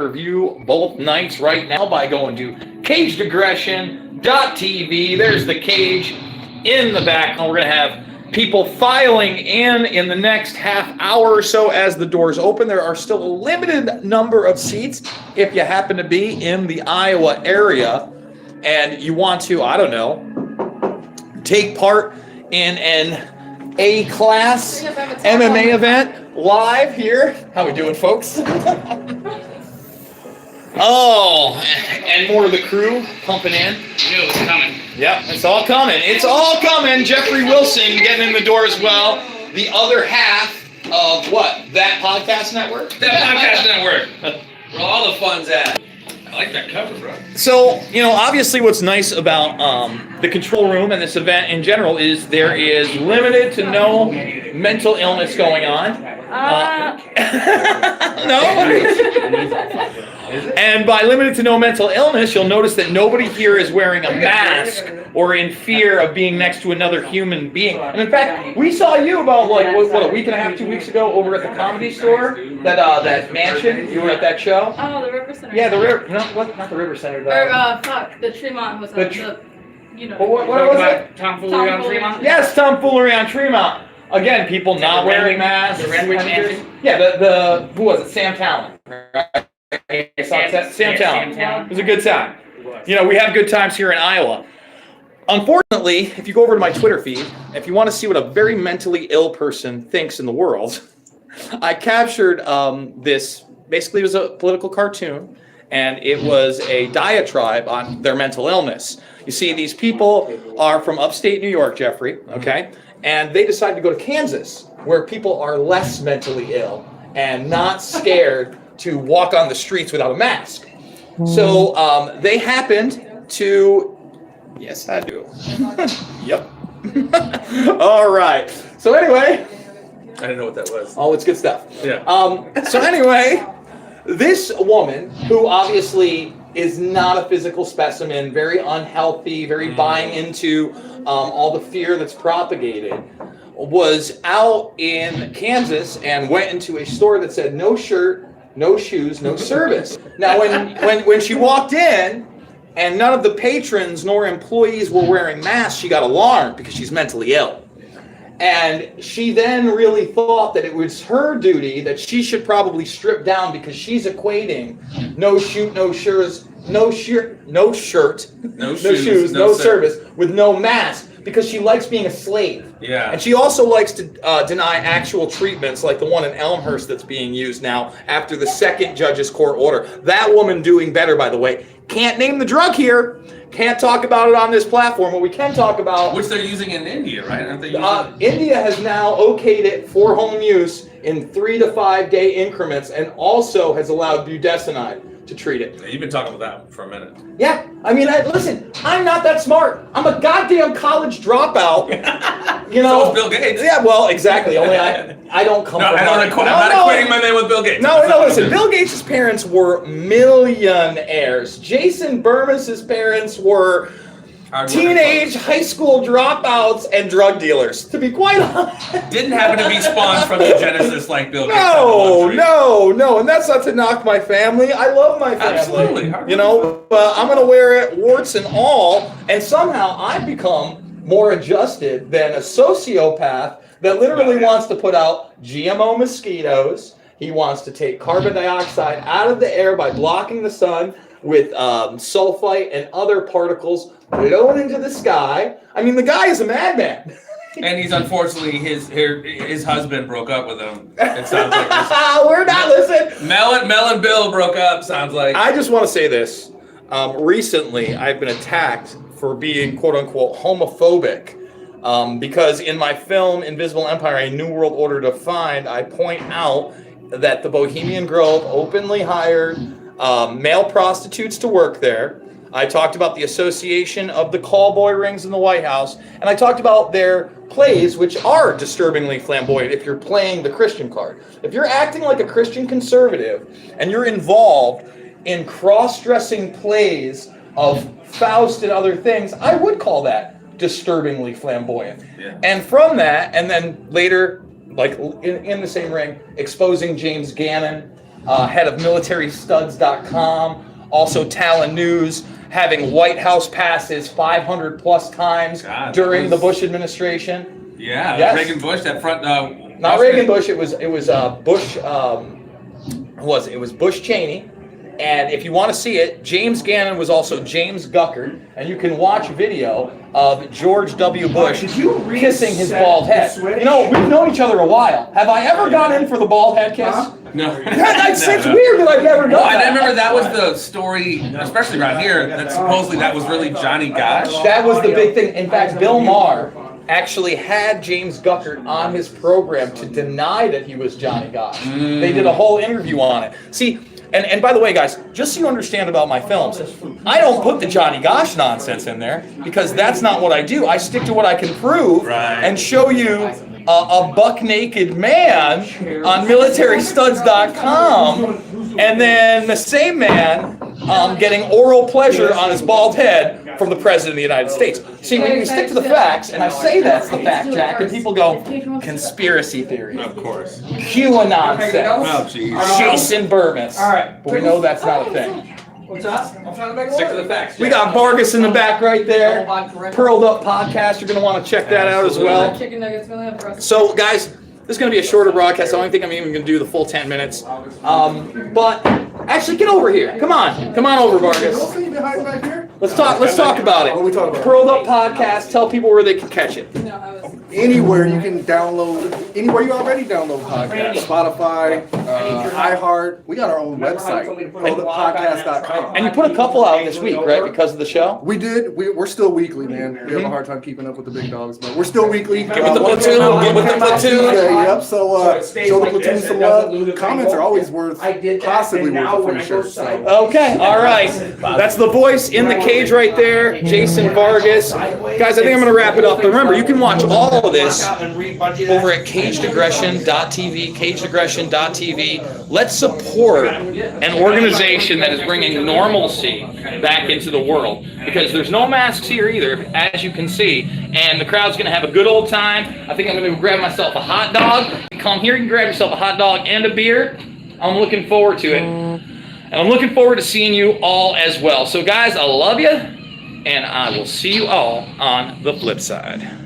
pay-per-view both nights right now by going to cagedaggression.tv. There's the cage in the back. We're going to have people filing in the next half hour or so as the doors open. There are still a limited number of seats if you happen to be in the Iowa area and you want to, I don't know, take part in an A-class MMA event live here. How we doing, folks? Oh, and more of the crew pumping in. You knew it was coming. Yep, it's all coming. It's all coming. Jeffrey Wilson getting in the door as well. The other half of what? That podcast network? That podcast network. Where all the fun's at. I like that cover, bro. So, obviously what's nice about the control room and this event in general is there is limited to no mental illness going on. No? And by limited to no mental illness, you'll notice that nobody here is wearing a mask or in fear of being next to another human being. And in fact, we saw you about a week and a half, 2 weeks ago over at the Comedy Store, that mansion. You were at that show. Oh, the River Center. Yeah, the River. Not the River Center. The Tremont was what was it? Tomfoolery on Tremont? Yes, tomfoolery on Tremont. Again, people not wearing masks. The Renwick mansion. Yeah, who was it? Sam Talent. Right? Sam Talent. It was a good time. We have good times here in Iowa. Unfortunately, if you go over to my Twitter feed, if you want to see what a very mentally ill person thinks in the world, I captured this. Basically, it was a political cartoon, and it was a diatribe on their mental illness. You see, these people are from upstate New York, Jeffrey, okay? And they decided to go to Kansas, where people are less mentally ill and not scared to walk on the streets without a mask. So they happened to... Yes, I do. Yep. All right. So anyway... I didn't know what that was. Oh, it's good stuff. Yeah. So anyway, this woman, who obviously is not a physical specimen, very unhealthy, very buying into all the fear that's propagated, was out in Kansas and went into a store that said no shirt, no shoes, no service. Now, when she walked in and none of the patrons nor employees were wearing masks, she got alarmed because she's mentally ill. And she then really thought that it was her duty that she should probably strip down because she's equating no shoot, no shoes, no shirt, no shoes, no service with no mask because she likes being a slave. Yeah. And she also likes to deny actual treatments like the one in Elmhurst that's being used now after the second judge's court order. That woman doing better, by the way. Can't name the drug here. Can't talk about it on this platform, but we can talk about... Which they're using in India, right? Aren't they India has now okayed it for home use in 3 to 5 day increments and also has allowed budesonide to treat it. Yeah, you've been talking about that for a minute. Yeah, I mean, listen, I'm not that smart. I'm a goddamn college dropout. So is Bill Gates. Yeah, well, exactly. Only I don't come from... I'm not equating my man with Bill Gates. No, listen. Bill Gates' parents were millionaires. Jason Bermas's parents were teenage high school dropouts and drug dealers, to be quite honest. Didn't happen to be spawned from the Genesis like Bill Gates. No, and that's not to knock my family. I love my family. Absolutely. I'm going to wear it warts and all, and somehow I've become more adjusted than a sociopath that literally wants to put out GMO mosquitoes. He wants to take carbon dioxide out of the air by blocking the sun with sulfite and other particles blown into the sky. I mean, the guy is a madman. And he's unfortunately, his husband broke up with him. It sounds like this. We're not listening. Mel and Bill broke up, sounds like. I just want to say this. Recently, I've been attacked for being quote-unquote homophobic because in my film, Invisible Empire, A New World Order Defined, I point out that the Bohemian Grove openly hired male prostitutes to work there. I talked about the association of the callboy rings in the White House, and I talked about their plays, which are disturbingly flamboyant if you're playing the Christian card. If you're acting like a Christian conservative and you're involved in cross-dressing plays of Faust and other things, I would call that disturbingly flamboyant. Yeah. And from that, and then later, like in the same ring, exposing James Gannon, head of militarystuds.com, also Talon News, having White House passes 500 plus times God, during that the was- Bush administration. Yeah, Yes. Reagan Bush, that front. Not Reagan Bush. It was Bush. It was Bush Cheney. And if you want to see it, James Gannon was also James Guckert, and you can watch video of George W. Bush kissing his bald head. You know, we've known each other a while. Have I ever gone in for the bald head kiss? No. It's weird that I've never done Well, I that. remember that was the story, especially around here, that supposedly that was really Johnny Gosh. That was the big thing. In fact, Bill Maher actually had James Guckert on his program to deny that he was Johnny Gosh. They did a whole interview on it. See, and by the way, guys, just so you understand about my films, I don't put the Johnny Gosh nonsense in there because that's not what I do. I stick to what I can prove and show you a buck naked man on militarystuds.com, and then the same man getting oral pleasure on his bald head from the President of the United States. See, when you stick to the facts, and I say that's the fact, Jack, and people go, conspiracy theory, Of course. QAnon Oh, sex, jeez. Jason Burmis. All right. But we know that's not a thing. What's that? I'm trying to make Stick to the facts. We got Vargas in the back right there. Pearled Up Podcast. You're going to want to check that out as well. Chicken nuggets, we only have the rest. So, guys, this is going to be a shorter broadcast. I don't think I'm even going to do the full 10 minutes. But actually, get over here. Come on over, Vargas. Let's talk about it. What are we talking about? Pearled Up Podcast. Tell people where they can catch it. No, I was. Anywhere you can download, anywhere you already download podcasts, Spotify, iHeart. We got our own website, podcast.com. And you put a couple out this week, right? Because of the show. We did. We're still weekly, man. We have a hard time keeping up with the big dogs, but we're still weekly. Give it the platoon. Give it the platoon. Yep. So show the platoon some love. Comments are always worth, possibly worth a free shirt. So. Okay, all right. That's the voice in the cage right there, Jason Vargas. Guys, I think I'm going to wrap it up. But remember, you can watch all of this over at cagedaggression.tv, cagedaggression.tv. Let's support an organization that is bringing normalcy back into the world, because there's no masks here either, as you can see, and the crowd's going to have a good old time. I think I'm going to grab myself a hot dog. Come here, you can grab yourself a hot dog and a beer. I'm looking forward to it. And I'm looking forward to seeing you all as well. So guys, I love you, and I will see you all on the flip side.